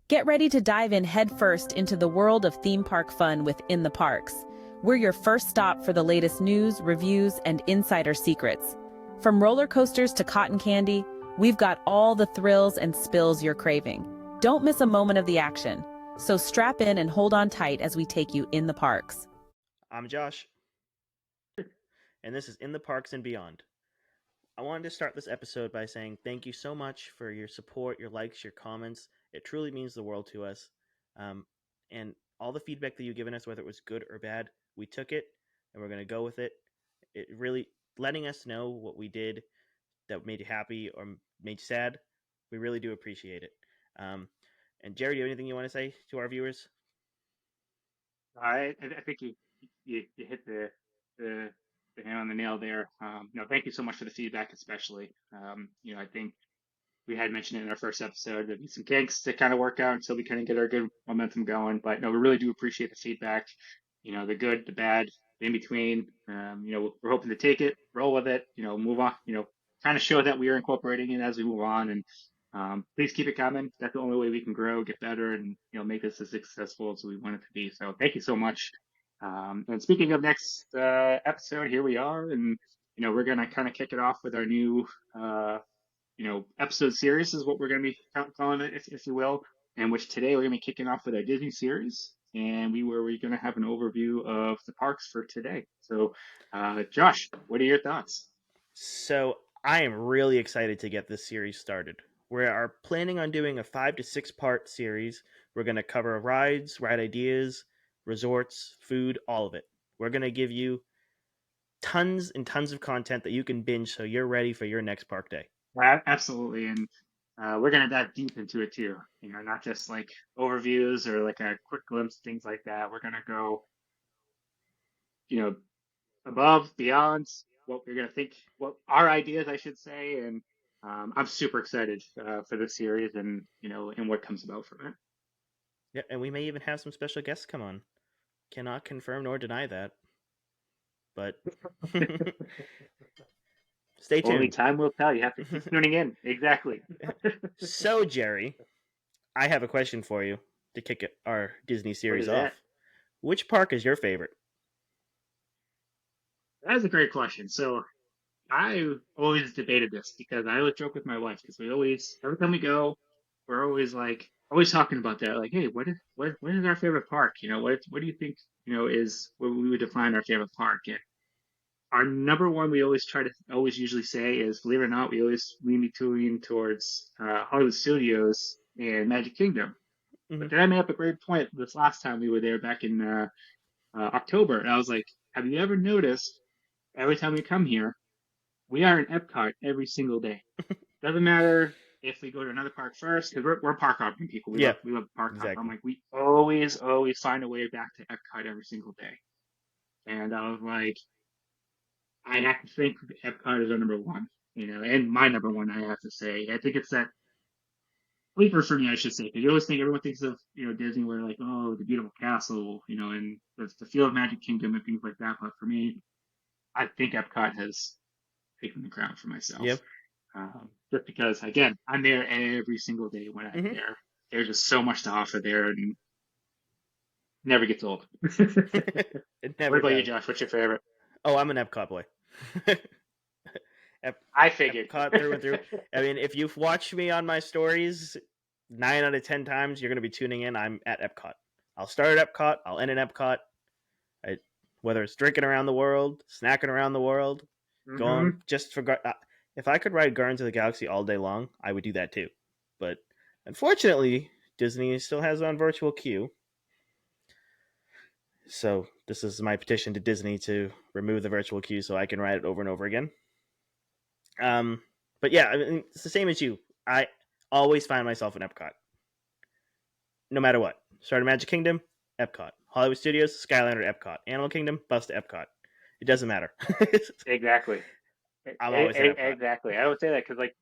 Get ready to dive in headfirst into the world of theme park fun with In the Parks. We're your first stop for the latest news, reviews, and insider secrets. From roller coasters to cotton candy, we've got all the thrills and spills you're craving. Don't miss a moment of the action. So strap in and hold on tight as we take you in the parks. I'm Josh, and this is In the Parks and Beyond. I wanted to start this episode by saying thank you so much for your support, your likes, your comments. It truly means the world to us. And all the feedback that you've given us, whether it was good or bad, we took it and we're going to go with it. It really letting us know what we did that made you happy or made you sad. We really do appreciate it. And Jerry, do you have anything you want to say to our viewers? I think you hit the the hand on the nail there. Thank you so much for the feedback, especially. I think we had mentioned it in our first episode. There'd be some kinks to kind of work out until we kind of get our good momentum going. But no, we really do appreciate the feedback. The good, the bad, the in between. We're hoping to take it, roll with it. Move on. Kind of show that we are incorporating it as we move on. And please keep it coming. That's the only way we can grow, get better, and make this as successful as we want it to be. So thank you so much. And speaking of next episode, here we are, and we're gonna kind of kick it off with our new episode series is what we're gonna be calling it, if you will. And which today we're gonna be kicking off with our Disney series, and we're gonna have an overview of the parks for today. So, Josh, what are your thoughts? So I am really excited to get this series started. We are planning on doing a 5 to 6 part series. We're going to cover rides, ride ideas, resorts, food, all of it. We're going to give you tons and tons of content that you can binge so you're ready for your next park day. Absolutely, and we're gonna dive deep into it too. Not just like overviews or like a quick glimpse, things like that. We're gonna go, you know, above, beyond what we're gonna think, what our ideas, I should say, and I'm super excited for this series and what comes about from it. Yeah, and we may even have some special guests come on. Cannot confirm nor deny that. But stay Only tuned. time will tell. You have to keep tuning in. Exactly. So, Jerry, I have a question for you to kick our Disney What series is off. that? Which park is your favorite? That's a great question. So I always debated this because I always joke with my wife because we always, every time we go, we're always like, always talking about that. Like, hey, what is our favorite park? What do you think, is what we would define our favorite park? And our number one, we always try to always usually say is, believe it or not, we always lean between towards Hollywood Studios and Magic Kingdom. Mm-hmm. But then I made up a great point this last time we were there back in October, and I was like, have you ever noticed every time we come here? We are in Epcot every single day. Doesn't matter if we go to another park first, because we're park hopping people. We Yeah, love park hop. I'm exactly. like, we always find a way back to Epcot every single day. And I was like, I have to think Epcot is our number one, and my number one. I have to say, I think it's that sleeper for me, I should say, because you always think everyone thinks of Disney, where like, oh, the beautiful castle, and the feel of Magic Kingdom and things like that. But for me, I think Epcot has taken the crown for myself. Yep. Just because, again, I'm there every single day when I'm Mm-hmm. there. There's just so much to offer there and never gets old. It What never about you, does. Josh? What's your favorite? Oh, I'm an Epcot boy. I figured. Epcot through and through. I mean, if you've watched me on my stories 9 out of 10 times, you're going to be tuning in. I'm at Epcot. I'll start at Epcot. I'll end at Epcot. Whether it's drinking around the world, snacking around the world, Hmm. going just for. If I could ride Guardians of the Galaxy all day long, I would do that too. But unfortunately, Disney still has it on virtual queue. So this is my petition to Disney to remove the virtual queue so I can ride it over and over again. But yeah, I mean, it's the same as you. I always find myself in Epcot, no matter what. Start at Magic Kingdom, Epcot. Hollywood Studios, Skylander, Epcot. Animal Kingdom, bus to Epcot. It doesn't matter. Exactly. I'm always at Epcot. Exactly. I would say that because, like,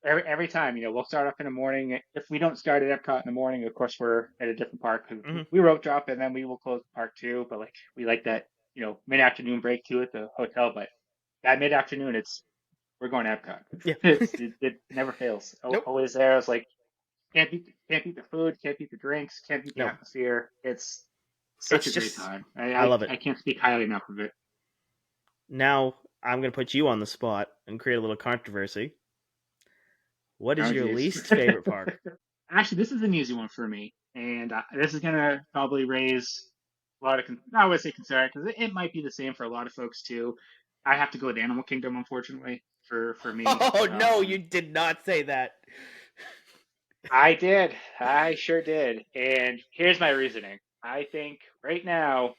every time, we'll start off in the morning. If we don't start at Epcot in the morning, of course, we're at a different park because Mm-hmm. we rope drop and then we will close the park too. But, like, we like that, mid afternoon break too at the hotel. But that mid afternoon, we're going to Epcot. Yeah. It never fails. Nope. Always there. It's like can't beat the food, can't beat the drinks, can't beat the No, atmosphere. It's such a it's great just time. I love it. I can't speak highly enough of it. Now I'm gonna put you on the spot and create a little controversy. What is Oh, your geez. least favorite park? Actually, this is an easy one for me, and this is gonna probably raise a lot of I would say concern because it might be the same for a lot of folks too. I have to go with Animal Kingdom, unfortunately, for me. Oh no, you did not say that. I did. I sure did. And here's my reasoning. I think right now,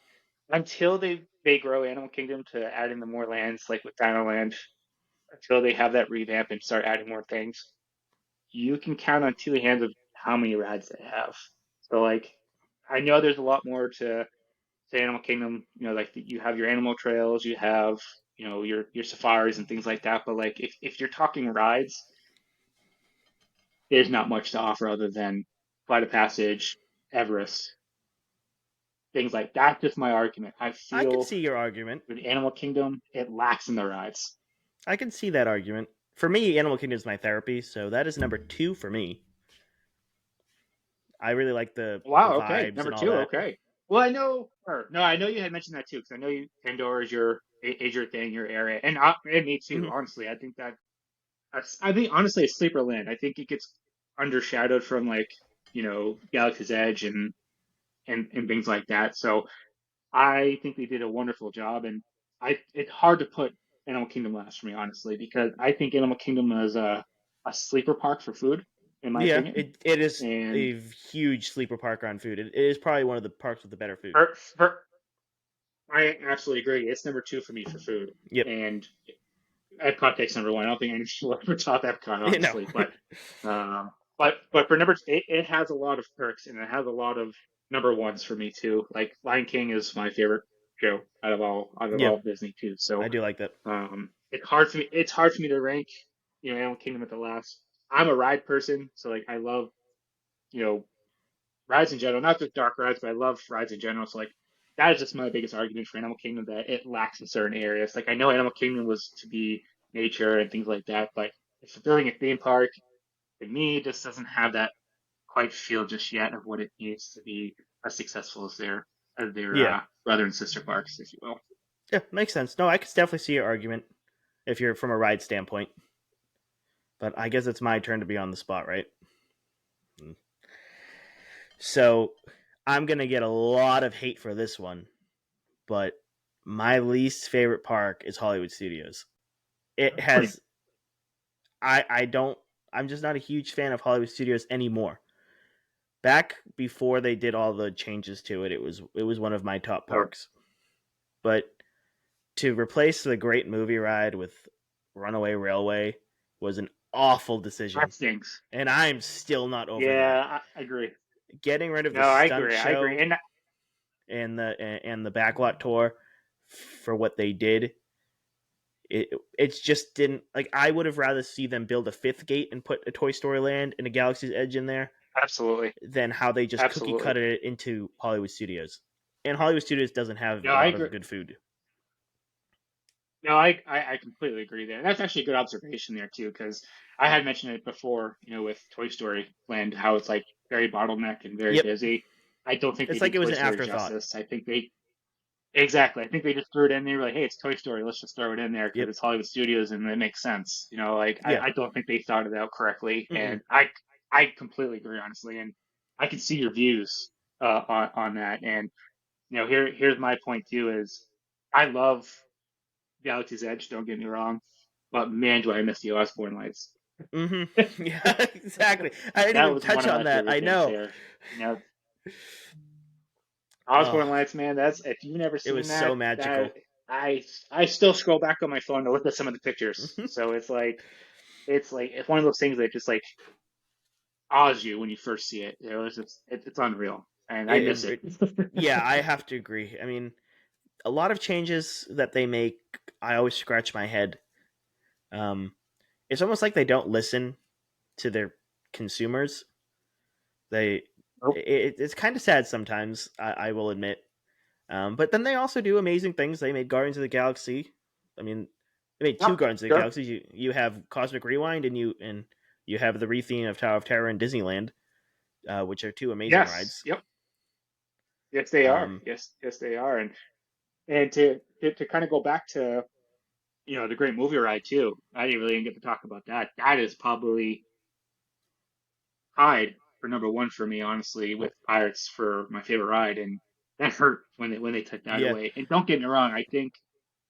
until they grow Animal Kingdom to add in the more lands, like with Dinoland, until they have that revamp and start adding more things, you can count on two hands of how many rides they have. So like, I know there's a lot more to Animal Kingdom. You know, like you have your animal trails, you have your safaris and things like that. But like, if you're talking rides, there's not much to offer other than Flight of Passage, Everest, things like that. Just my argument. I I can feel see your argument. with Animal Kingdom, it lacks in the rides. I can see that argument. For me, Animal Kingdom is my therapy, so that is number 2 for me. I really like the Wow. Okay. vibes Number and all two. that. Okay. Well, I know, or no, I know you had mentioned that too, because I know Pandora is your thing, your area, and me too. Mhm. Honestly, I think I think honestly, it's Sleeper Land. I think it gets undershadowed from like Galaxy's Edge and things like that. So I think they did a wonderful job, and it's hard to put Animal Kingdom last for me, honestly, because I think Animal Kingdom is a sleeper park for food, in my Yeah, opinion. it is And a huge sleeper park on food. It is probably one of the parks with the better food. I absolutely agree. It's number two for me for food, Yep. and Epcot takes number one. I don't think anyone should ever top Epcot, No. honestly, but for number it has a lot of perks and it has a lot of number ones for me too. Like Lion King is my favorite show out of Yeah, all of Disney too. I So do like that. it's hard for me. It's hard for me to rank, Animal Kingdom at the last. I'm a ride person, so like I love, you know, rides in general, not just dark rides, but I love rides in general. So like that is just my biggest argument for Animal Kingdom that it lacks in certain areas. Like I know Animal Kingdom was to be nature and things like that, but if you're building a theme park, to me, it just doesn't have that quite feel just yet of what it needs to be as successful as their Yeah. brother and sister parks, if you will. Yeah, makes sense. No, I can definitely see your argument if you're from a ride standpoint. But I guess it's my turn to be on the spot, right? So I'm gonna get a lot of hate for this one, but my least favorite park is Hollywood Studios. It has I don't I'm just not a huge fan of Hollywood Studios anymore. Back before they did all the changes to it, it was one of my top parks. But to replace the Great Movie Ride with Runaway Railway was an awful decision, That stinks. and I'm still not over that. Yeah, I agree. Getting rid of No, the I stunt agree. I agree. show and the backlot tour for what they did, it's just didn't like. I would have rather see them build a fifth gate and put a Toy Story Land and a Galaxy's Edge in there Absolutely. than how they just cookie Absolutely. cut it into Hollywood Studios. And Hollywood Studios doesn't have No, a I lot agree. of good food. No, I completely agree there. That's actually a good observation there too, because I had mentioned it before, with Toy Story Land, how it's like very bottleneck and very Yep, busy. I don't think they it's like did it was Toy an Story afterthought. justice. I think they exactly. I think they just threw it in there like, hey, it's Toy Story. Let's just throw it in there because Yep, it's Hollywood Studios and it makes sense. Like yeah. I don't think they thought it out correctly, Mm-mm. and I completely agree, honestly, and I can see your views on that. And here's my point too: is I love Galaxy's Edge. Don't get me wrong, but man, do I miss the Osborne lights. Mm-hmm. Yeah, exactly. I didn't That even was one touch of on my that. favorite I things know. there. Oh, Osborne Lights, man. That's if you've never it seen was so that magical. I still scroll back on my phone to look at some of the pictures. So it's one of those things that just like awes you when you first see it. It's unreal, and I miss it. Yeah, I have to agree. I mean, a lot of changes that they make, I always scratch my head. Um, it's almost like they don't listen to their consumers. They, Nope. it's kind of sad sometimes. I will admit. But then they also do amazing things. They made Guardians of the Galaxy. I mean, they made two Yep, Guardians of the sure. Galaxy. You have Cosmic Rewind and you have the retheme of Tower of Terror in Disneyland. which are two amazing Yes. rides. Yep. Yes, they are. Um, Yes, they are. And to kind of go back to, the Great Movie Ride too. I didn't really get to talk about that. That is probably tied for number one for me, honestly, with Pirates for my favorite ride, and that hurt when they took that yeah, away. And don't get me wrong, I think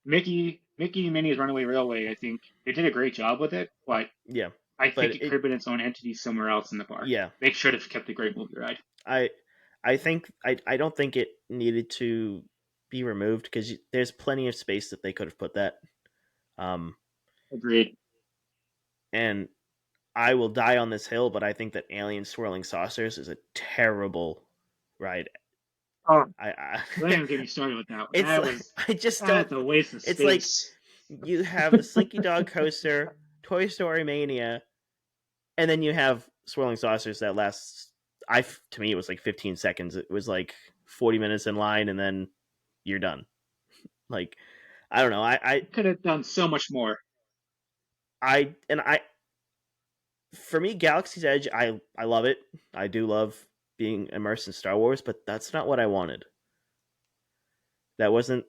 Mickey and Minnie's Runaway Railway, I think they did a great job with it, but yeah, I but think it could have been its own entity somewhere else in the park. yeah, They should have kept the Great Movie Ride. I I think I don't think it needed to be removed because there's plenty of space that they could have put that. Um, Agreed. and I will die on this hill, but I think that Alien Swirling Saucers is a terrible ride. Oh, I don't even get me started with that one. it's That like, was I just don't. that's a waste of It's like space. you have the Slinky Dog coaster, Toy Story Mania, and then you have Swirling Saucers that lasts. To me it was like 15 seconds. It was like 40 minutes in line, and then you're done. Like I don't know. Could have done so much more. I for me, Galaxy's Edge, I love it. I do love being immersed in Star Wars, but that's not what I wanted. That wasn't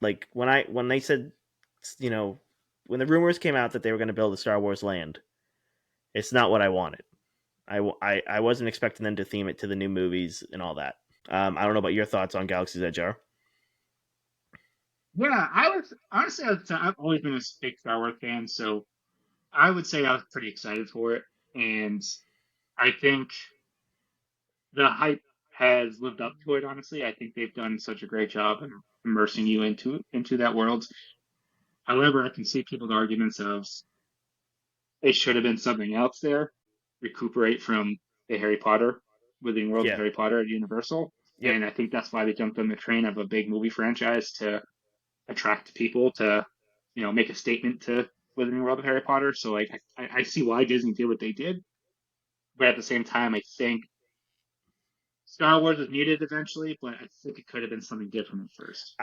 like when they said, you know, when the rumors came out that they were going to build a Star Wars land. It's not what I wanted. I wasn't expecting them to theme it to the new movies and all that. I don't know about your thoughts on Galaxy's Edge, R. Yeah, I was honestly, I've always been a big Star Wars fan, so I would say I was pretty excited for it, and I think the hype has lived up to it. Honestly, I think they've done such a great job of immersing you into that world. However, I can see people's arguments of it should have been something else there, recuperate from the Harry Potter Wizarding World of Yeah. Harry Potter at Universal, Yep. and I think that's why they jumped on the train of a big movie franchise to attract people to, make a statement to Wizarding World of Harry Potter. So like I see why Disney did what they did, but at the same time, I think Star Wars was needed eventually, but I think it could have been something different at first,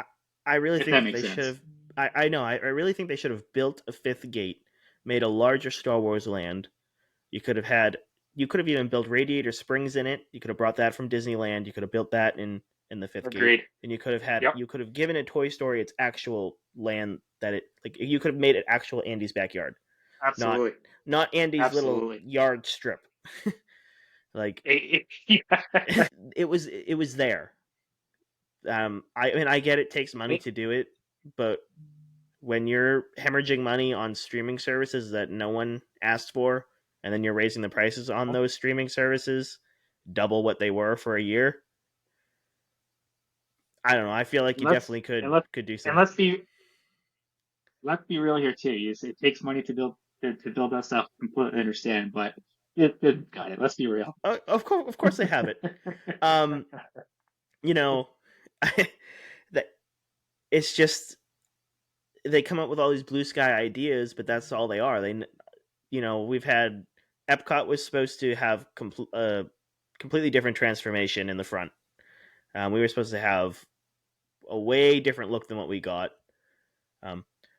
I really if think that that makes they should sense. have. I know. I really think they should have built a fifth gate, made a larger Star Wars land. You could have had. You could have even built Radiator Springs in it. You could have brought that from Disneyland. You could have built that in the fifth gate, Agreed. and you could have had. Yep. You could have given it Toy Story its actual land that it like. You could have made it actual Andy's backyard, not Absolutely. not Andy's little Absolutely. yard strip. Like Yeah. it was there. I mean, I get it takes money to do it, but when you're hemorrhaging money on streaming services that no one asked for, and then you're raising the prices on those streaming services double what they were for a year, I don't know. I feel like And you let's definitely and let's could do and some. let's be real here too. It takes money to build that stuff. Completely understand, but it got it. Let's be real. Of course, they have it. Um, you know, that it's just they come up with all these blue sky ideas, but that's all they are. We've had Epcot was supposed to have completely different transformation in the front. We were supposed to have a way different look than what we got.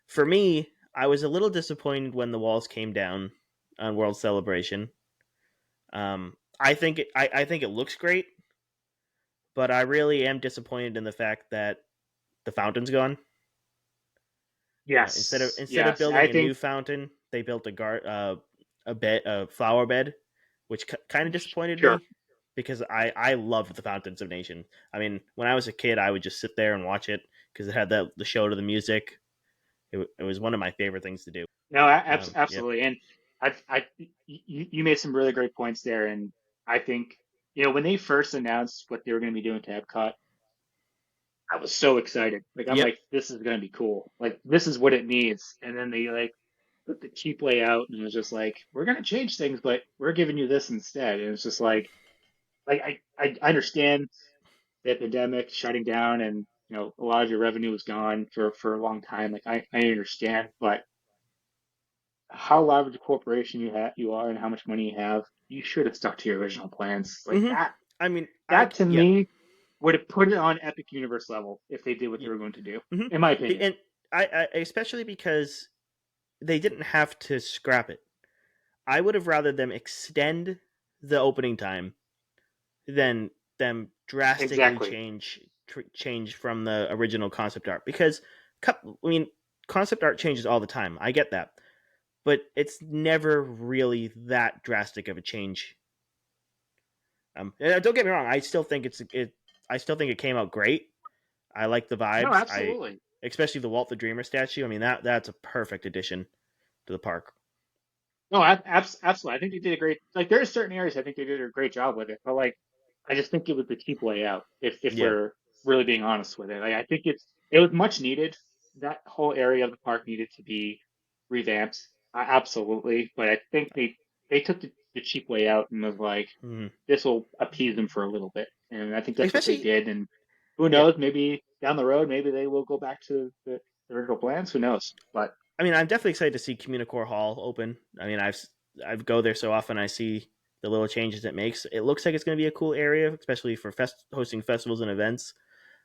For me, I was a little disappointed when the walls came down on World Celebration. I think it looks great, but I really am disappointed in the fact that the fountain's gone. Instead of Yes, yes. building I a new think fountain, they built a flower bed, which kind of disappointed sure. me because I loved the Fountains of Nation. I mean, when I was a kid, I would just sit there and watch it because it had the show to the music. It was one of my favorite things to do. No, Yeah, absolutely. And you made some really great points there. And I think, when they first announced what they were going to be doing to Epcot, I was so excited. Like, I'm yep, like, this is going to be cool. Like, this is what it needs. And then they like put the cheap layout and it was just like, we're going to change things, but we're giving you this instead. And it's just like I understand the epidemic shutting down and, a lot of your revenue was gone for a long time. Like, I understand, but how large a corporation you are and how much money you have, you should have stuck to your original plans. Like hmm that I mean, that to me would have put it on Epic Universe level if they did what they were going to do, hmm in my opinion. and I especially because they didn't have to scrap it. I would have rather them extend the opening time than them drastically Exactly. change from the original concept art. Because I mean, concept art changes all the time. I get that, but it's never really that drastic of a change. Don't get me wrong. I still think it came out great. I like the No, vibes. absolutely. Especially the Walt the Dreamer statue. I mean, that's a perfect addition to the park. No, absolutely. I think they did a great. Like, there are certain areas I think they did a great job with it, but like, I just think it was the cheap way out. If Yeah. we're really being honest with it, like, I think it was much needed. That whole area of the park needed to be revamped, absolutely. But I think they took the cheap way out and was like, Hmm. this will appease them for a little bit, and I think that's what they Especially, did. And who yeah. knows? Maybe down the road, maybe they will go back to the original plans. Who knows? But I mean, I'm definitely excited to see Communicore Hall open. I mean, I go there so often. I see the little changes it makes. It looks like it's going to be a cool area, especially for hosting festivals and events.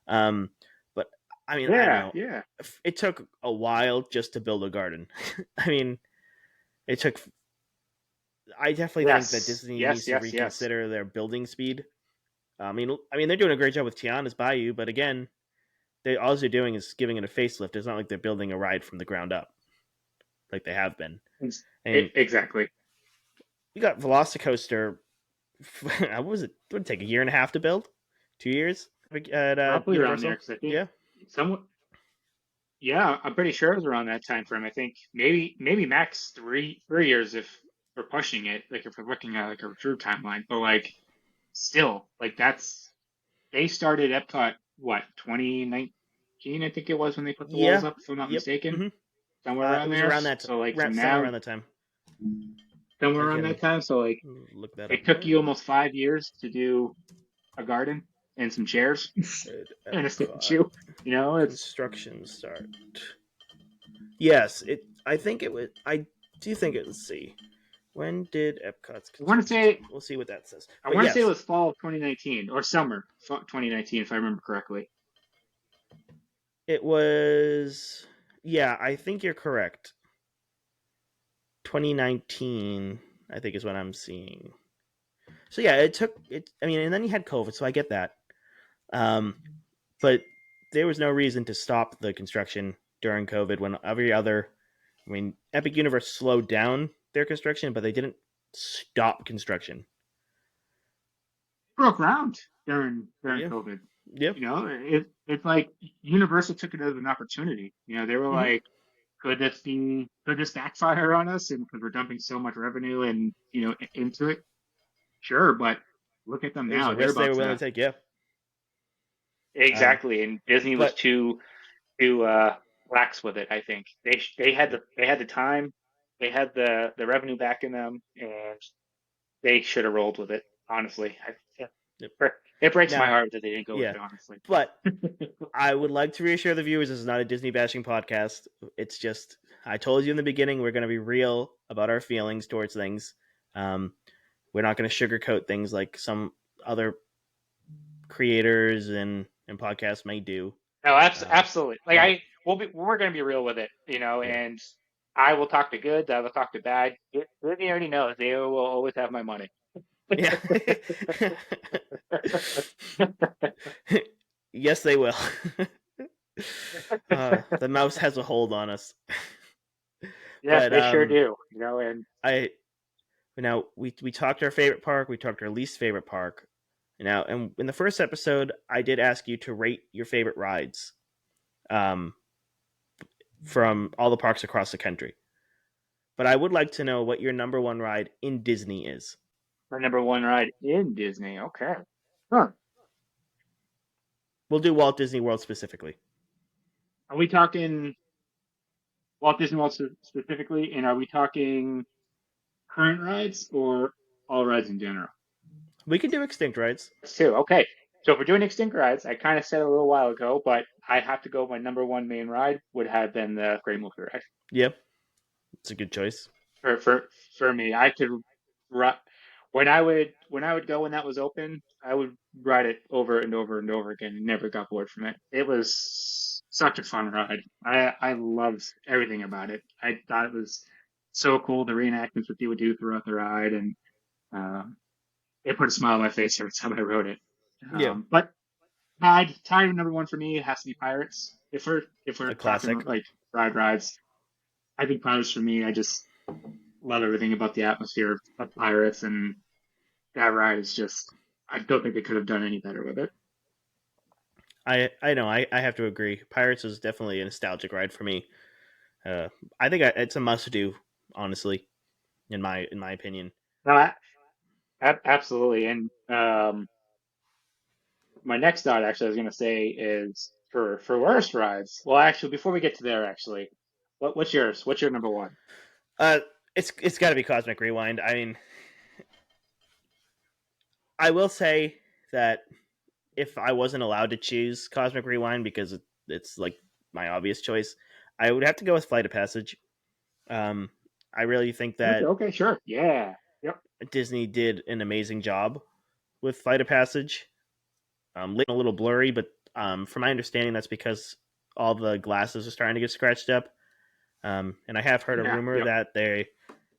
Um, but I mean, I don't yeah, know. yeah. It took a while just to build a garden. I mean, it took. I definitely think that Yes, Disney needs yes, to yes, yes. reconsider their building speed. I mean, they're doing a great job with Tiana's Bayou, but again, all they're doing is giving it a facelift. It's not like they're building a ride from the ground up like they have been. And Exactly. you got Velocicoaster. What was it? Would it take a year and a half to build? 2 years at Probably around there Universal? because I think Yeah. some. Yeah, I'm pretty sure it was around that time frame. I think maybe max three years if we're pushing it. Like if we're looking at like a true timeline, but like still like that's they started Epcot what 2019 I think it was when they put the walls Yeah. up if I'm not Yep. mistaken, Hmm. somewhere It around was there. around that, So like from somewhere now around that time. somewhere I around can that time. So like look that up it took you now. almost 5 years to do a garden and some chairs and a Epcot statue. It's construction start. Yes, it. I think it was. I do think it. Let's see. When did Epcot's I want to construction say start? We'll see what that says. I But want to say it yes, was fall of 2019 or summer 2019 if I remember correctly. it was. Yeah, I think you're correct. 2019, I think, is what I'm seeing. So yeah, it took it. I mean, and then you had COVID, so I get that. Um, but there was no reason to stop the construction during COVID when every other. I mean, Epic Universe slowed down their construction, but they didn't stop construction. Broke ground during Yeah, COVID. yeah. It's like Universal took it as an opportunity. They were Mm-hmm. like, could this backfire on us? And because we're dumping so much revenue and into it, sure. But look at them It was now; a they're risk they about were willing to to take. Yeah. Um, exactly. And Disney was but too lax with it. I think they had the time, they had the revenue back in them, and they should have rolled with it. Honestly, it breaks my now, heart that they didn't go with yeah. it. Honestly. But I would like to reassure the viewers this is not a Disney bashing podcast. It's just I told you in the beginning we're going to be real about our feelings towards things. Um, we're not going to sugarcoat things like some other creators and podcasts may do. No, Um, absolutely. Like but we're gonna be real with it, yeah, and I will talk to good, I will talk to bad. Disney already knows they will always have my money. yeah. Yes, they will. The mouse has a hold on us. Yes, But they sure do. And I now we talked our favorite park. We talked our least favorite park. Now, and in the first episode, I did ask you to rate your favorite rides um, from all the parks across the country. But I would like to know what your number one ride in Disney is. my number one ride in Disney. Okay. Huh. We'll do Walt Disney World specifically. Are we talking Walt Disney World specifically, and are we talking current rides or all rides in general? We can do extinct rides. That's two. Okay. So if we're doing extinct rides, I kind of said a little while ago, but I have to go. My number one main ride would have been the Great Movie Ride. Yep, it's a good choice. For me. I could ri when I would go when that was open, I would ride it over and over and over again and never got bored from it. It was such a fun ride. I loved everything about it. I thought it was so cool the reenactments that they would do throughout the ride, and um, it put a smile on my face every time I wrote it. Yeah, But tied number one for me has to be Pirates. If we're a talking classic. like ride rides, I think Pirates for me. I just love everything about the atmosphere of Pirates, and that ride is just. I don't think they could have done any better with it. I know I have to agree. Pirates is definitely a nostalgic ride for me. Uh, I think it's a must do, honestly, in my opinion. No, absolutely. And my next thought, actually, I was going to say is for worst rides. Well, actually, before we get to there, actually, what's yours? What's your number one? Uh, it's got to be Cosmic Rewind. I mean, I will say that if I wasn't allowed to choose Cosmic Rewind because it's like my obvious choice, I would have to go with Flight of Passage. Um, I really think Okay, that okay, sure, yeah, yep, Disney did an amazing job with Flight of Passage. A little blurry, but from my understanding, that's because all the glasses are starting to get scratched up. And I have heard a yeah, rumor yep, that they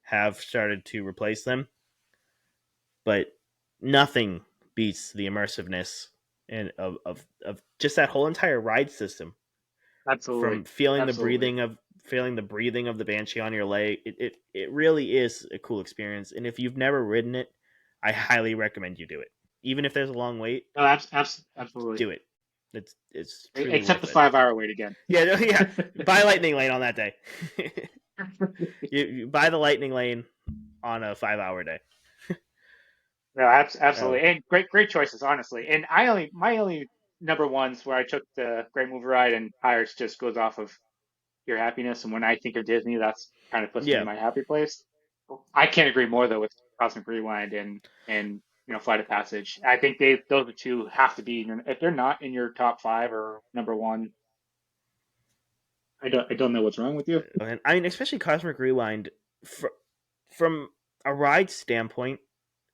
have started to replace them, but nothing beats the immersiveness and of just that whole entire ride system. absolutely, From feeling the absolutely. breathing of the banshee on your leg, it really is a cool experience. And if you've never ridden it, I highly recommend you do it. Even if there's a long wait, No, absolutely. do it. It's truly Except the worth it. 5 hour wait again. Yeah, yeah. Buy Lightning Lane on that day. You buy the Lightning Lane on a 5 hour day. No, Oh, absolutely, and great choices, honestly. And my only number ones where I took the Great Movie Ride and Pirates just goes off of your happiness. And when I think of Disney, that's kind of puts me in yeah. my happy place. I can't agree more though with Cosmic Rewind and Flight of Passage. I think those two have to be if they're not in your top five or number one. I don't know what's wrong with you. And I mean, especially Cosmic Rewind, fr- from a ride standpoint,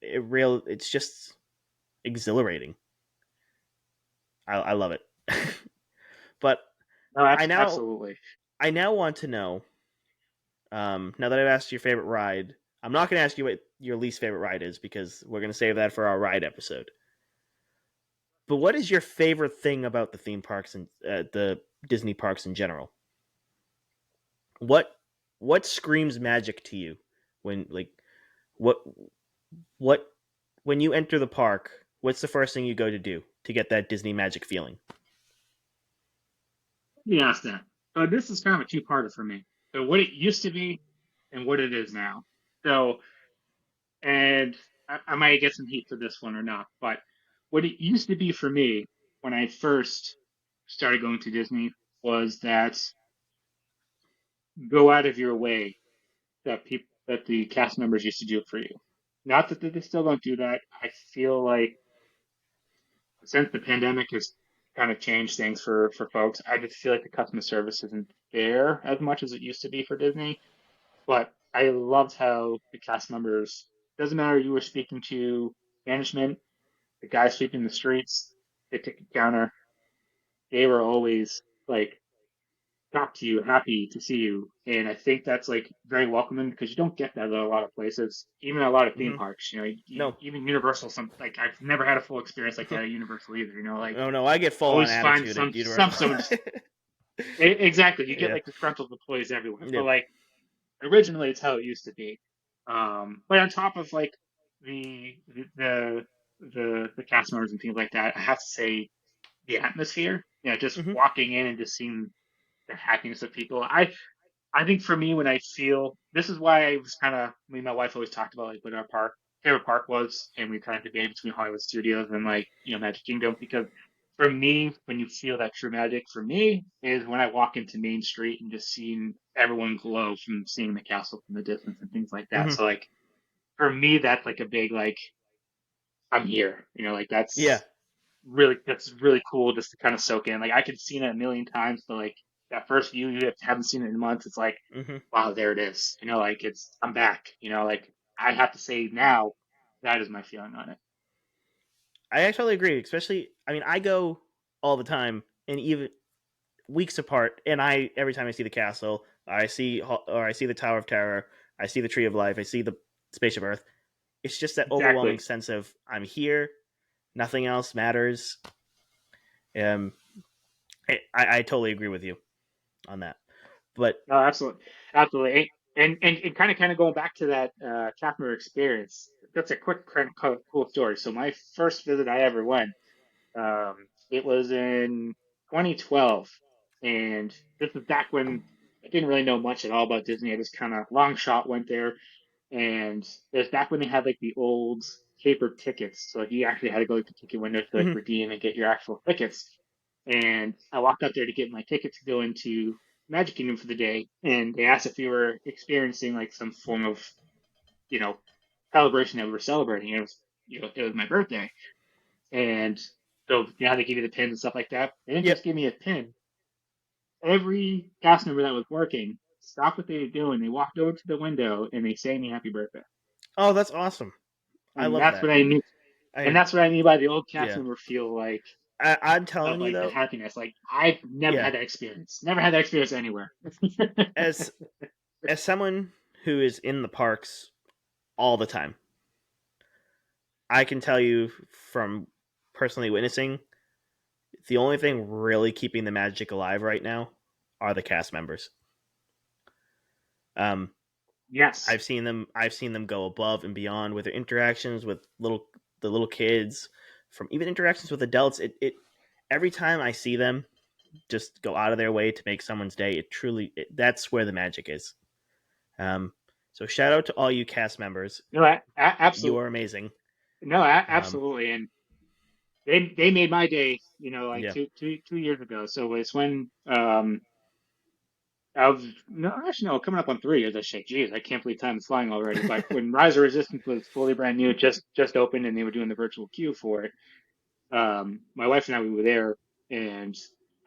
it's just exhilarating. I love it. But No, I now absolutely. I now want to know. Now that I've asked your favorite ride, I'm not going to ask you what your least favorite ride is because we're going to save that for our ride episode. But what is your favorite thing about the theme parks and the Disney parks in general? What what screams magic to you when what what when you enter the park? What's the first thing you go to do to get that Disney magic feeling? You asked that. This is kind of a two-parter for me. So what it used to be and what it is now. So, and I might get some heat for this one or not, but what it used to be for me when I first started going to Disney was that go out of your way that the cast members used to do it for you. Not that they still don't do that. I feel like since the pandemic has kind of changed things for folks, I just feel like the customer service isn't there as much as it used to be for Disney. But I loved how the cast members, doesn't matter who you were speaking to, management, the guy sweeping the streets, the ticket counter, they were always like talk to you, happy to see you. And I think that's like very welcoming because you don't get that at a lot of places, even a lot of theme Mm-hmm. parks. No, Even Universal. Some like I've never had a full experience like that at Universal either. Like oh no, I get full on always find attitude at some Universal. someone just exactly. You get Yeah, like disgruntled employees everywhere, yeah. but like originally it's how it used to be. But on top of like the the the cast members and things like that, I have to say the atmosphere. Just Mm-hmm. walking in and just seeing the happiness of people. I think for me, when I feel this is why I was kind of me and my wife always talked about like what our favorite park was, and we kind of debated between Hollywood Studios and like Magic Kingdom because for me, when you feel that true magic for me is when I walk into Main Street and just seeing everyone glow from seeing the castle from the distance and things like that. Mm-hmm. So like for me, that's like a big like I'm here. Like Yeah. that's really cool just to kind of soak in. Like I could see it a million times, but like that first view, you haven't seen it in months. It's like, Mm-hmm. wow, there it is. Like I'm back. Like I have to say now, that is my feeling on it. I actually agree. Especially, I mean, I go all the time, and even weeks apart. And I every time I see the castle, I see the Tower of Terror, I see the Tree of Life, I see the Spaceship Earth. It's just that overwhelming Exactly. sense of I'm here, nothing else matters. Um, I totally agree with you on that. But No, absolutely, absolutely. And kind of going back to that Capner experience. That's a quick kind of cool story. So my first visit I ever went, it was in 2012, and this was back when I didn't really know much at all about Disney. I just kind of long shot went there, and it was back when they had like the old paper tickets. So you actually had to go to the ticket window to like mhm. redeem and get your actual tickets. And I walked up there to get my ticket to go into Magic Kingdom for the day, and they asked if we were experiencing like some form of, you know, celebration that we were celebrating. It was, it was my birthday, and so they give you the pins and stuff like that. They didn't just Yep. give me a pin. Every cast member that was working stopped what they were doing. They walked over to the window and they sang me happy birthday. Oh, that's awesome. I And love that's that. what I knew. And I that's what I mean by the old cast yeah. member feel like I'm of telling you like the though, happiness. Like I've never yeah. had that experience. Never had that experience anywhere. As someone who is in the parks all the time, I can tell you from personally witnessing, the only thing really keeping the magic alive right now are the cast members. Um, Yes. I've seen them go above and beyond with their interactions with the little kids, from even interactions with adults. It every time I see them just go out of their way to make someone's day, that's where the magic is. Um, so shout out to all you cast members. No, You absolutely. are amazing. No, Um, absolutely. And they made my day, like yeah. 2 years ago. So it's when I was no, actually no, coming up on 3 years. I say, geez, I can't believe time is flying already. But when Rise of Resistance was fully brand new, just opened, and they were doing the virtual queue for it, my wife and I we were there, and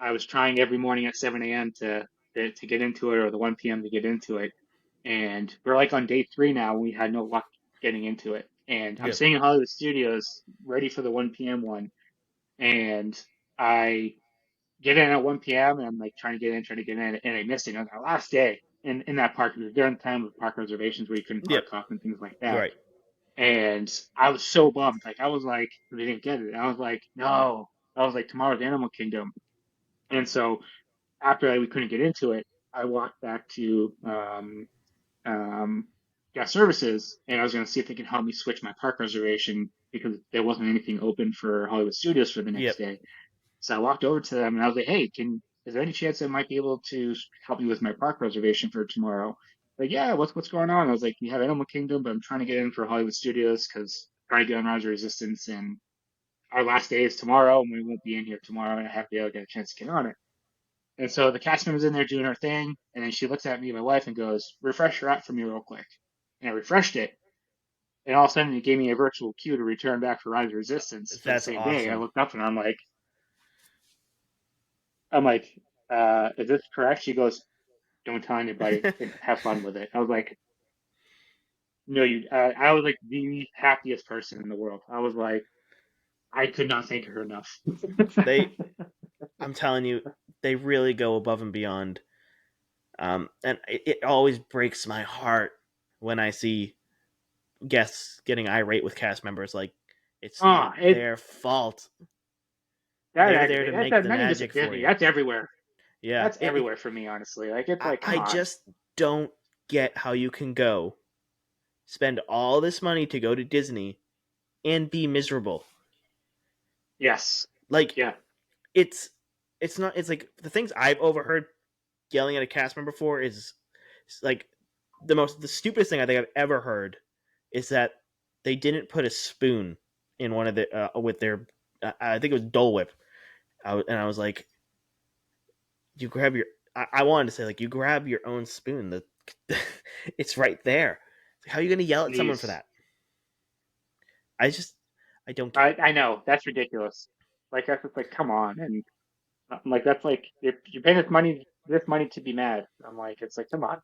I was trying every morning at 7 a.m. to get into it, or the 1 p.m. to get into it, and we're like on day 3 now. And we had no luck getting into it, and I'm Yeah. sitting in Hollywood Studios ready for the 1 p.m. one, and I get in at 1 p.m. and I'm like trying to get in, and I missed it on our last day in that park. It was during the time of park reservations where you couldn't Yep. park up and things like that. Right. And I was so bummed. Like I was like, they didn't get it. I was like, no. I was like, tomorrow's Animal Kingdom. And so after we couldn't get into it, I walked back to um, guest services, and I was going to see if they could help me switch my park reservation because there wasn't anything open for Hollywood Studios for the next Yep. day. So I walked over to them and I was like, "Hey, is there any chance I might be able to help you with my park reservation for tomorrow?" Like, yeah, what's going on? I was like, "We have Animal Kingdom, but I'm trying to get in for Hollywood Studios because I'm trying to get on Rise of Resistance, and our last day is tomorrow, and we won't be in here tomorrow, and I have to be able to get a chance to get on it." And so the cast member's in there doing her thing, and then she looks at me, my wife, and goes, "Refresh your app for me real quick." And I refreshed it, and all of a sudden it gave me a virtual queue to return back for Rise of Resistance for the That's same day. I awesome. looked up and I'm like, is this correct? She goes, "Don't tell anybody and have fun with it." I was like, no, I was like the happiest person in the world. I was like, I could not thank her enough. they I'm telling you, they really go above and beyond. And it always breaks my heart when I see guests getting irate with cast members. Like, it's not Oh, their fault. that They're there to aggravates. make That's the not even just magic at for Disney. you. That's everywhere. Yeah. That's everywhere for me, honestly. Like it's like, come I on. just don't get how you can go spend all this money to go to Disney and be miserable. Yes. Like, Yeah. it's it's like the things I've overheard yelling at a cast member for is like the stupidest thing I think I've ever heard is that they didn't put a spoon in one of the with their I think it was Dole Whip. And I was like, you grab your I wanted to say like you grab your own spoon. It's right there. How are you going to yell at someone for Please. that? I just I don't get it. I know. That's ridiculous. Like that's just like, come on. And I'm like, that's like you're paying this money to be mad. I'm like, it's like, come on.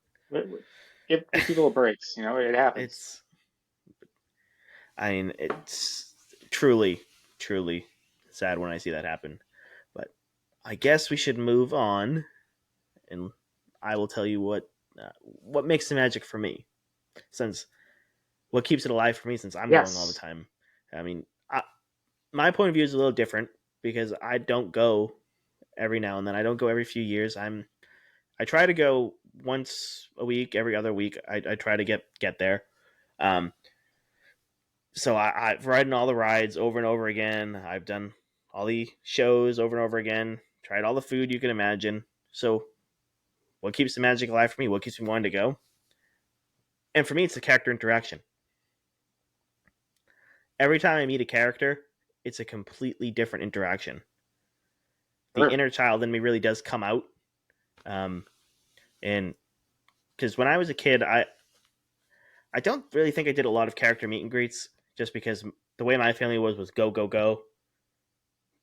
Give people a breaks. It happens. It's I mean it's truly sad when I see that happen. But I guess we should move on, and I will tell you what makes the magic for me. Since what keeps it alive for me, since I'm going all the Yes. time. I mean, my point of view is a little different because I don't go every now and then. I don't go every few years. I try to go once a week, every other week. I try to get there. Um, so I've ridden all the rides over and over again. I've done all the shows over and over again. Tried all the food you can imagine. So what keeps the magic alive for me? What keeps me wanting to go? And for me, it's the character interaction. Every time I meet a character, it's a completely different interaction. The Sure. inner child in me really does come out. Um, and because when I was a kid, I don't really think I did a lot of character meet and greets, just because the way my family was go go go,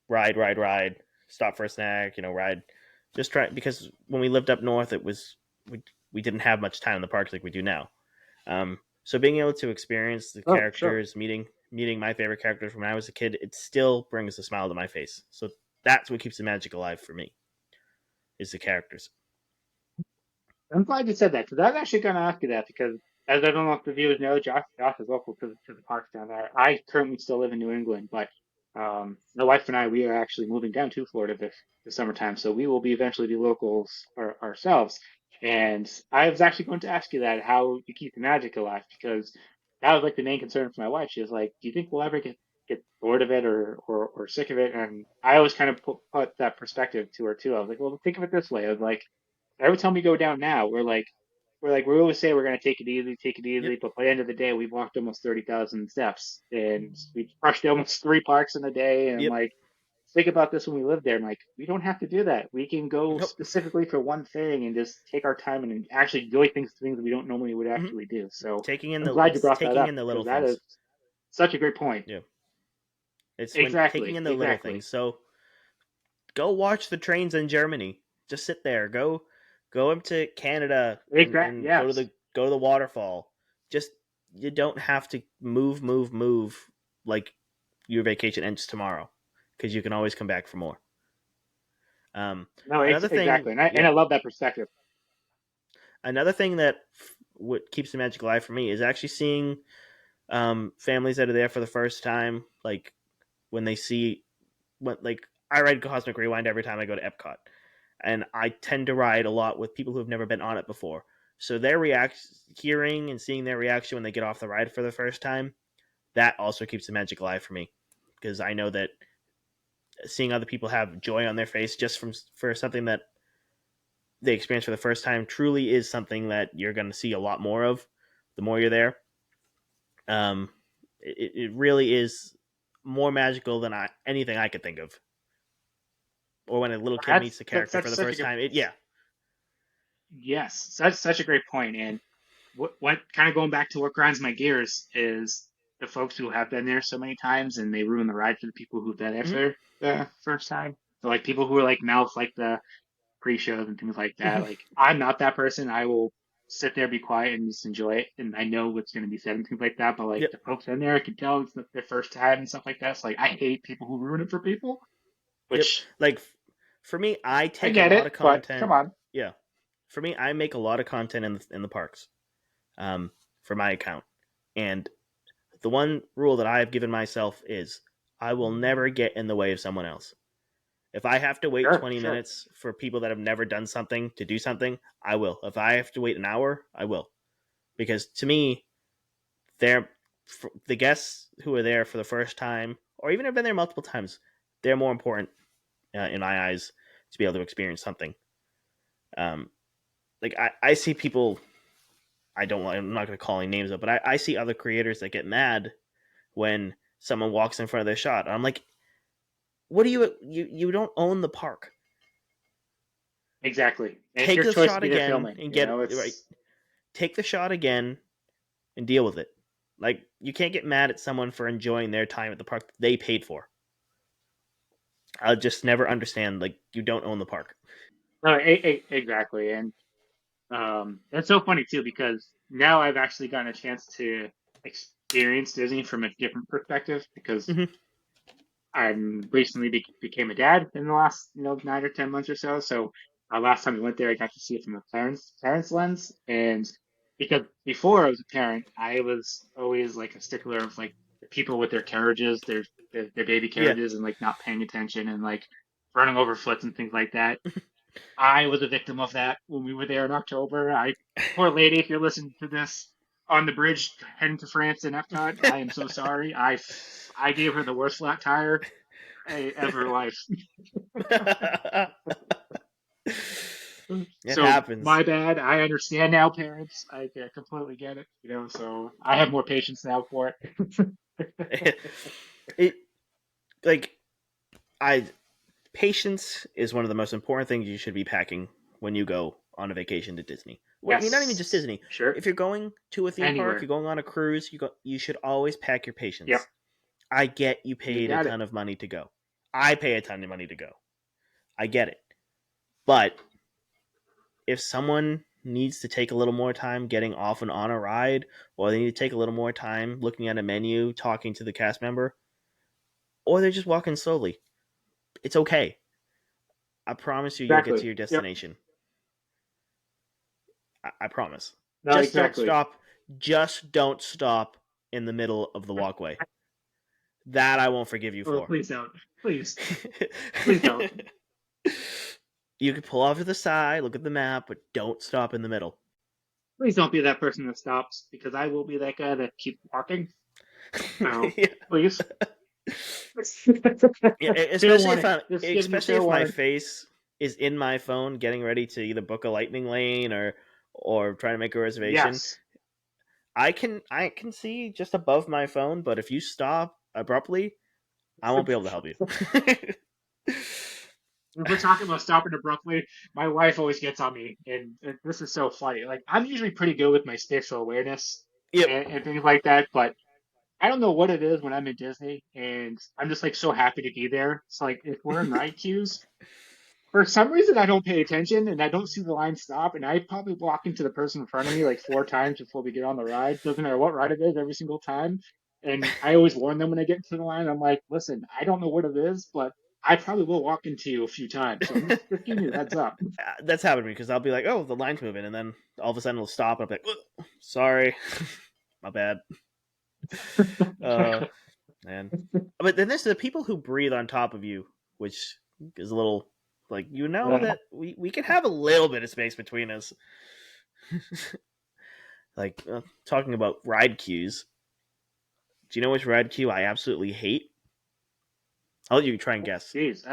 ride, stop for a snack, ride. Just try, because when we lived up north, it was we didn't have much time in the parks like we do now. So being able to experience the Oh, sure. characters, meeting my favorite characters when I was a kid, it still brings a smile to my face. So that's what keeps the magic alive for me, is the characters. I'm glad you said that because I was actually going to ask you that because, as I don't know if the viewers know, Josh is local to the parks down there. I currently still live in New England, but my wife and I, we are actually moving down to Florida this summertime, so we will be eventually be locals ourselves. And I was actually going to ask you that, how you keep the magic alive, because that was like the main concern for my wife. She was like, "Do you think we'll ever get bored of it or sick of it?" And I always kind of put that perspective to her too. I was like, "Well, think of it this way. I was like, every time we go down now, we always say we're gonna take it Yep. easy, but by the end of the day, we've walked almost 30,000 steps, and we've crushed almost three parks in a day. And Yep. like, think about this when we lived there. I'm like, we don't have to do that. We can go Nope. specifically for one thing and just take our time and actually enjoy things that we don't normally would Mm-hmm. actually do. So Taking in I'm the glad you it's brought that taking up in the because little that is things. such a great point. Yeah. It's when taking Exactly, in the little exactly, things. So go watch the trains in Germany. Just sit there. Go up to Canada and Yes. go to the waterfall. Just, you don't have to move like your vacation ends tomorrow, because you can always come back for more. No, Another thing, exactly, and I love that perspective. another thing that what keeps the magic alive for me is actually seeing families that are there for the first time, like when they see what, like, I ride Cosmic Rewind every time I go to Epcot, and I tend to ride a lot with people who have never been on it before. So hearing and seeing their reaction when they get off the ride for the first time, that also keeps the magic alive for me, because I know that seeing other people have joy on their face just for something that they experience for the first time truly is something that you're going to see a lot more of the more you're there. Um, it really is more magical than anything I could think of. Or when a little kid meets the That's character for the such a first good. time, yeah. Yes, that's such a great point. And what kind of going back to what grinds my gears is the folks who have been there so many times and they ruin the ride for the people who've been there Mm-hmm. for the first time. So like people who are like mouth like the pre-shows and things like that. Mm-hmm. Like I'm not that person. I will sit there, be quiet, and just enjoy it. And I know what's going to be said and things like that. But like Yep. the folks in there, I can tell it's their first time and stuff like that. So like I hate people who ruin it for people. Yep. Which Like, for me, I I take a get lot it, of but come content. on. Yeah. For me, I make a lot of content in the parks, for my account, and the one rule that I have given myself is I will never get in the way of someone else. If I have to wait Sure, 20 sure. minutes for people that have never done something to do something, I will. If I have to wait an hour, I will. Because to me, they're the guests who are there for the first time, or even have been there multiple times, they're more important, in my eyes, to be able to experience something. Um, like I see people. I'm not going to call any names up, but I see other creators that get mad when someone walks in front of their shot. And I'm like, what do you don't own the park. Exactly. And it's Take your the choice to shot be there again filming. and You get know, right. it's Take the shot again and deal with it. Like, you can't get mad at someone for enjoying their time at the park that they paid for. I'll just never understand, like, you don't own the park. no, exactly. And it's so funny too because now I've actually gotten a chance to experience Disney from a different perspective because Mm-hmm. I'm recently became a dad in the last 9 or 10 months or so. So last time we went there, I got to see it from a parents lens, and because before I was a parent, I was always like a stickler of like the people with their carriages, their baby Yeah. carriages, and like not paying attention and like running over foots and things like that. I was a victim of that when we were there in October. Poor lady, if you're listening to this on the bridge heading to France in Epcot, I am so sorry. I gave her the worst flat tire I ever in life. It So happens. my bad. I understand now, parents. I completely get it. So I have more patience now for it. It like I patience is one of the most important things you should be packing when you go on a vacation to Disney. Well, I mean, not even just Yes, Disney. sure. If you're going to a theme park, Anywhere. you're going on a cruise, you should always pack your Yep, patience. I get you you paid a got it. ton of money to go. I pay a ton of money to go. I get it. But if someone needs to take a little more time getting off and on a ride, or they need to take a little more time looking at a menu, talking to the cast member, or they're just walking slowly, it's okay. I promise you, you'll get Exactly. to your Yep. destination. I promise. No, Just don't exactly. stop. Just don't stop in the middle of the walkway. That I won't forgive you Oh, for. please don't. Please, please don't. You can pull off to the side, look at the map, but don't stop in the middle. Please don't be that person that stops because I will be that guy that keeps walking. So Yeah. please. Yeah, Fair warning. Just giving you especially fair if my warning. face is in my phone getting ready to either book a lightning lane or trying to make a reservation. Yes. I can see just above my phone, but if you stop abruptly, I won't be able to help you. If we're talking about stopping abruptly, my wife always gets on me, and this is so funny. Like I'm usually pretty good with my spatial awareness Yep. and things like that, but I don't know what it is when I'm in Disney, and I'm just like so happy to be there. It's like if we're in ride queues, for some reason I don't pay attention and I don't see the line stop, and I probably walk into the person in front of me like four times before we get on the ride. Doesn't matter what ride it is, every single time. And I always warn them when I get into the line. I'm like, listen, I don't know what it is, but I probably will walk into you a few times. So I'm just giving you a heads up. That's happened to me because I'll be like, "Oh, the line's moving," and then all of a sudden it'll stop, and I'll be like, "Sorry, my bad." Uh, man. But then there's the people who breathe on top of you, which is a little like Yeah. that we can have a little bit of space between us. Like talking about ride queues. Do you know which ride queue I absolutely hate? I'll let you try and guess. Jeez.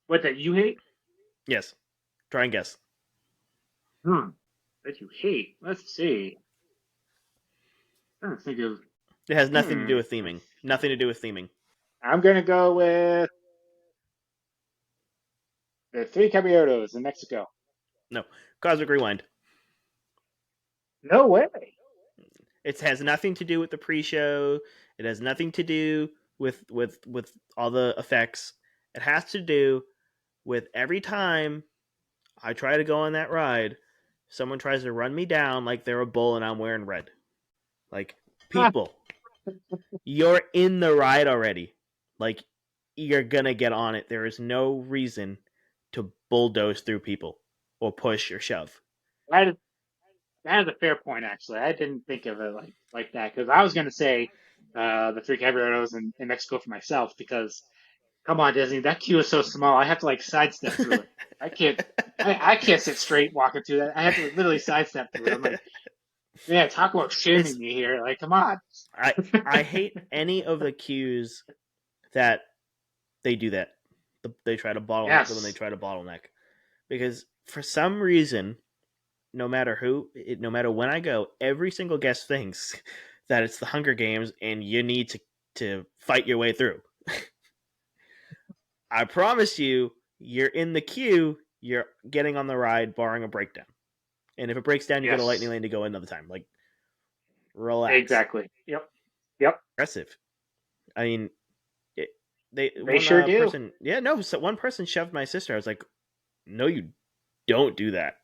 What that you hate? Yes, try and guess. That you hate. Let's see. I'm trying to think of. It has nothing to Hmm. do with theming. Nothing to do with theming. I'm gonna go with the Three Caballeros in Mexico. No, Cosmic Rewind. No way. It has nothing to do with the pre-show. It has nothing to do with all the effects. It has to do with every time I try to go on that ride, someone tries to run me down like they're a bull and I'm wearing red. Like, Ah, people, you're in the ride already. Like, you're gonna get on it. There is no reason to bulldoze through people or push or shove. that is that is a fair point. Actually, I didn't think of it like that because I was gonna say the Three Caballeros in Mexico for myself because come on Disney, that queue is so small. I have to like sidestep through it. I can't. I can't sit straight walking through that. I have to literally sidestep through it. I'm like, man, talk about shaming it's me here. Like, come on. I I hate any of the queues that they do that. They try to when they Yes. try to bottleneck because for some reason, no matter when I go, every single guest thinks that it's the Hunger Games and you need to fight your way through. I promise you, you're in the queue, you're getting on the ride, barring a breakdown. And if it breaks down, you get a lightning Yes. lane to go another time. Like, relax. Exactly. Yep. Yep. Aggressive. I mean, it, they They one sure do. person, yeah, no, so one person shoved my sister. I was like, no, you don't do that.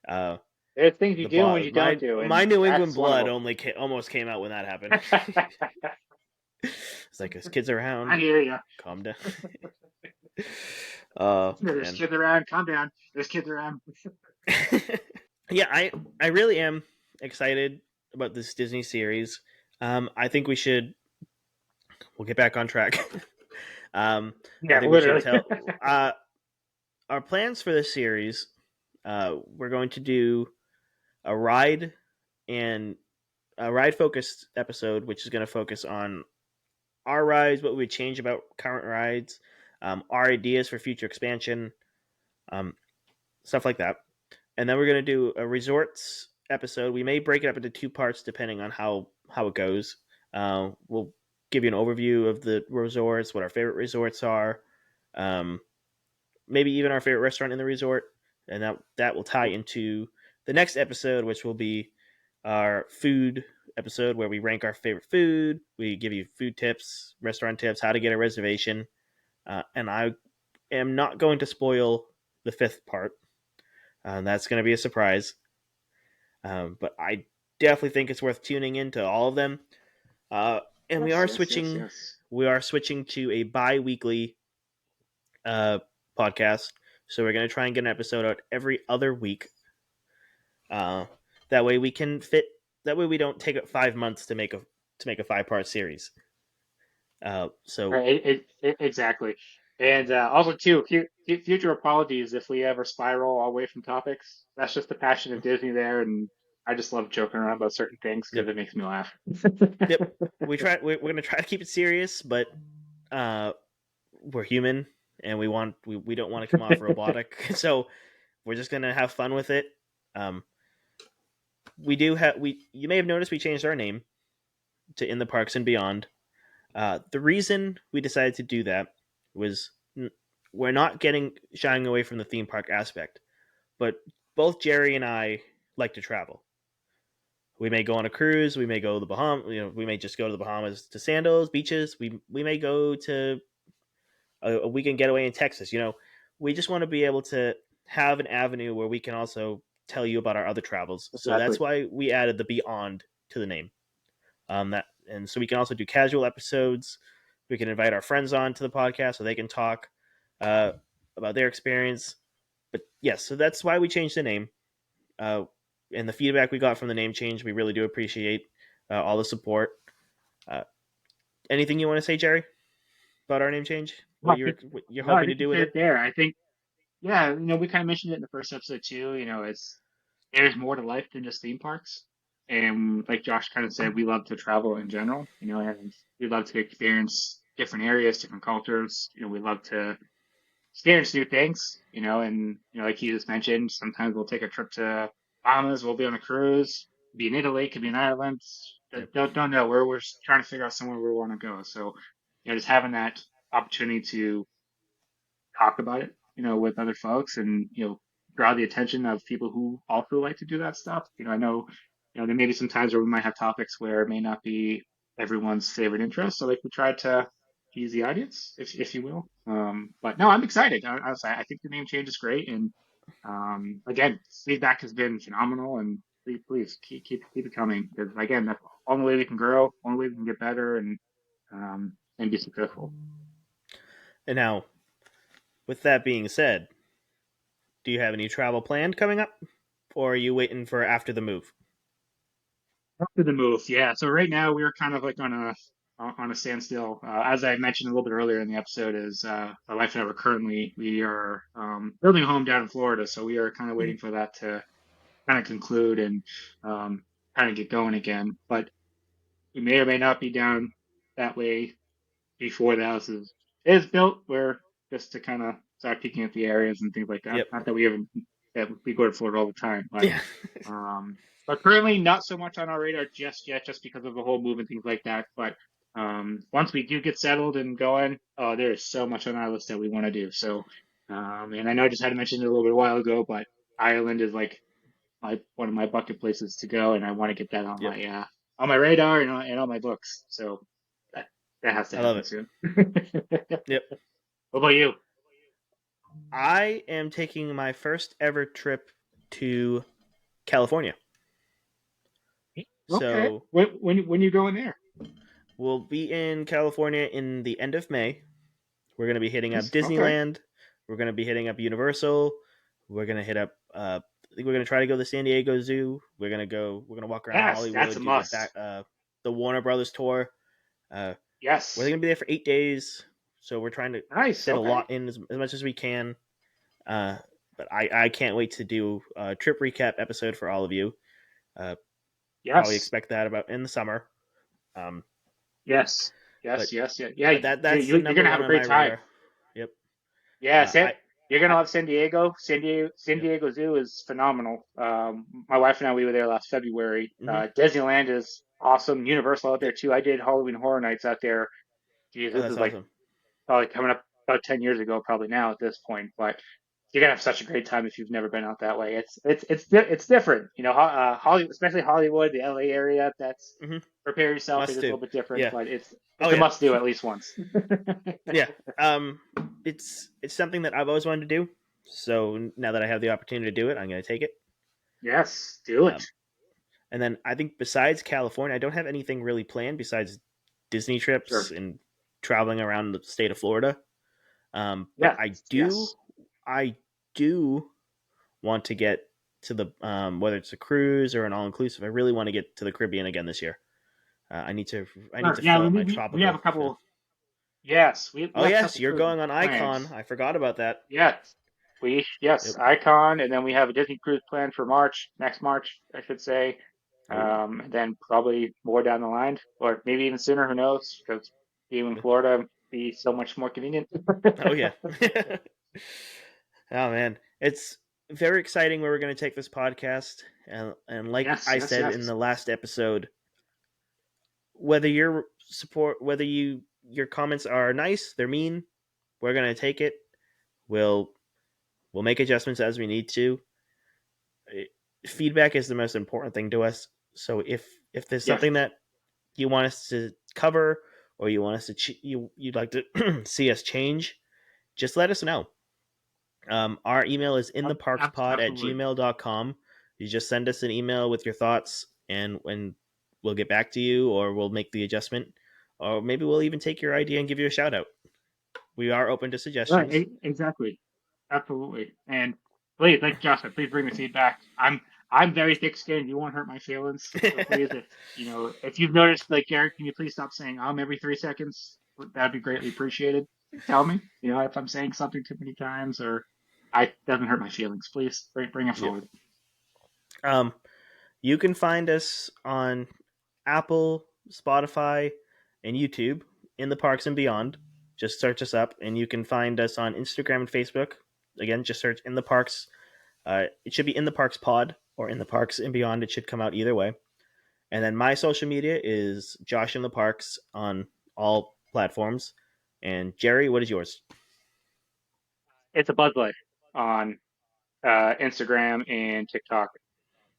Uh, There's things you do and you don't do, my and New England that's one of blood them. only almost came out when that happened. It's like there's kids I around. hear you. Calm down. Oh There's man. kids around. Calm down. There's kids around. Yeah, I really am excited about this Disney series. I think we'll get back on track. I Yeah, think we should literally. tell our plans for this series. We're going to do a ride and a ride focused episode, which is going to focus on our rides, what we would change about current rides, our ideas for future expansion, um, stuff like that. And then we're going to do a resorts episode. We may break it up into two parts depending on how it goes. We'll give you an overview of the resorts, what our favorite resorts are, um, maybe even our favorite restaurant in the resort, and that will tie into the next episode, which will be our food episode where we rank our favorite food. We give you food tips, restaurant tips, how to get a reservation, and I am not going to spoil the fifth part. That's going to be a surprise, but I definitely think it's worth tuning into all of them. Uh, and we Yes, are yes, yes, switching. yes. We are switching to a bi-weekly uh, podcast. So we're going to try and get an episode out every other week. Uh, that way we can fit. That way we don't take 5 months to make a 5 part series. So Right, exactly. And also, too, future apologies if we ever spiral away from topics. That's just the passion of Disney there, and I just love joking around about certain things because yep, it makes me laugh. yep. We're going to try to keep it serious, but uh, we're human and we don't want to come off robotic. So we're just going to have fun with it. Um, we do have we. You may have noticed we changed our name to In the Parks and Beyond. The reason we decided to do that was we're not getting shying away from the theme park aspect, but both Jerry and I like to travel. We may go on a cruise. We may go to the Bahamas. We may just go to the Bahamas to sandals, beaches. We may go to a weekend getaway in Texas. We just want to be able to have an avenue where we can also tell you about our other travels. So Exactly. that's why we added the Beyond to the name. So we can also do casual episodes. We can invite our friends on to the podcast so they can talk uh, about their experience. But yes, so that's why we changed the name. Uh, and the feedback we got from the name change, we really do appreciate all the support. Uh, Anything you want to say, Jerry, about our name change? No, I think, What you're no, I hoping to think you do with said it? it there. I think, yeah, we kind of mentioned it in the first episode too. There's more to life than just theme parks. And like Josh kind of said, we love to travel in general, and we love to experience different areas, different cultures. We love to experience new things, and like you just mentioned, sometimes we'll take a trip to Bahamas, we'll be on a cruise, be in Italy, could be in Ireland. Yep. Don't know. We're trying to figure out somewhere we want to go. So, just having that opportunity to talk about it, with other folks and, draw the attention of people who also like to do that stuff. I know, there may be some times where we might have topics where it may not be everyone's favorite interest. So like we try to ease the audience, if you will. But no, I'm excited. I think the name change is great. And again, feedback has been phenomenal and please keep it coming because again, that's the only way we can grow, only way we can get better and be successful. And now, with that being said, do you have any travel planned coming up, or are you waiting for after the move? After the move, yeah. So right now we're kind of like on a standstill. As I mentioned a little bit earlier in the episode, is my wife and I were currently we are building a home down in Florida, so we are kind of waiting for that to kind of conclude and um, kind of get going again. But we may or may not be down that way before the house is built. We're just to kind of start peeking at the areas and things like that. Yep. Not that we haven't that we go to Florida all the time, Yeah. um, but currently not so much on our radar just yet, just because of the whole move and things like that. But once we do get settled and going, oh, there is so much on our list that we want to do. So, and I know I just had to mention it a little bit a while ago, but Ireland is like my one of my bucket places to go, and I want to get that Yep. on my radar and on my books. So that that has to I love happen it. soon. Yep. What about you? I am taking my first ever trip to California. Okay. So When you going there? we'll be in California in the end of May. We're going to be hitting up Nice. Okay. Disneyland. We're going to be hitting up Universal. We're going to hit up think we're gonna try to go to the San Diego Zoo. We're gonna walk around Yes, Hollywood, that's a do must. the Warner Brothers tour. We're Yes. gonna be there for 8 days, so we're trying to Nice. fit a Okay. lot in as much as we can. But I can't wait to do a trip recap episode for all of you. Probably Yes. expect that about in the summer. Um, Yes. but Yes. Yes. Yeah. Yeah. but that's the You're number gonna have one a on my great time. radar. Yep. Yeah. I You're gonna I love San Diego. San yep. Diego Zoo is phenomenal. My wife and I, we were there last February. Hmm. Disneyland is awesome. Universal out there Yep. too. I did Halloween Horror Nights out there. Geez, Oh, this that's is like awesome. probably coming up about 10 years ago, probably now at this point. But you're gonna have such a great time if you've never been out that way. It's different, Hollywood, especially Hollywood, the LA area. That's Hmm. prepare yourself. It Must is a do. little bit different, Yeah. but Oh it's a yeah. must do at least once. Yeah. It's something that I've always wanted to do. So now that I have the opportunity to do it, I'm gonna take it. Yes, do it. Um, and then I think besides California, I don't have anything really planned besides Disney Sure. trips and traveling around the state of Florida. But Yes. Yes. I do want to get to the whether it's a cruise or an all inclusive. I really want to get to the Caribbean again this year. I need Sure. to Yeah, fill up my we have a tropical. couple. Yes, we Oh have a yes, couple you're cruises going on planned. Icon. I forgot about that. Yes, Yep. Icon, and then we have a Disney cruise planned for next March, I should say. Oh, And then probably more down the line, or maybe even sooner. Who knows? Because being in Florida would be so much more convenient. oh yeah. Oh man, it's very exciting where we're going to take this podcast, and like Yes, I yes, said in yes. the last episode, whether your comments are nice, they're mean, we're going to take it. We'll we'll make adjustments as we need to. Feedback is the most important thing to us. So if there's Yes. something that you want us to cover, or you want us to you'd like to see us change, just let us know. Our email is intheparkspod at Absolutely. gmail.com. You just send us an email with your thoughts, and when we'll get back to you, or we'll make the adjustment, or maybe we'll even take your idea and give you a shout out. We are open to Right, suggestions. exactly. Absolutely. And please, like Josh said, please bring the feedback. I'm very thick-skinned. You won't hurt my feelings. So please, if you've noticed, like Garrett, can you please stop saying every 3 seconds? That'd be greatly appreciated. Tell me, if I'm saying something too many times or I doesn't hurt my feelings. Please bring it Yep. forward. You can find us on Apple, Spotify, and YouTube in the Parks and Beyond. Just search us up, and you can find us on Instagram and Facebook. Again, just search In the Parks. It should be In the Parks Pod or In the Parks and Beyond. It should come out either way. And then my social media is Josh in the Parks on all platforms. And Jerry, what is yours? It's a Buzz Life on Instagram and TikTok.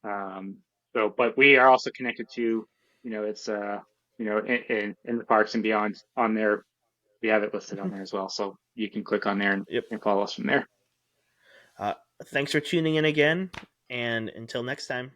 Um, but we are also connected to, it's in the parks and beyond on there. We have it listed on there as well, so you can click on there Yep. and follow us from there. Uh, Thanks for tuning in again, and until next time.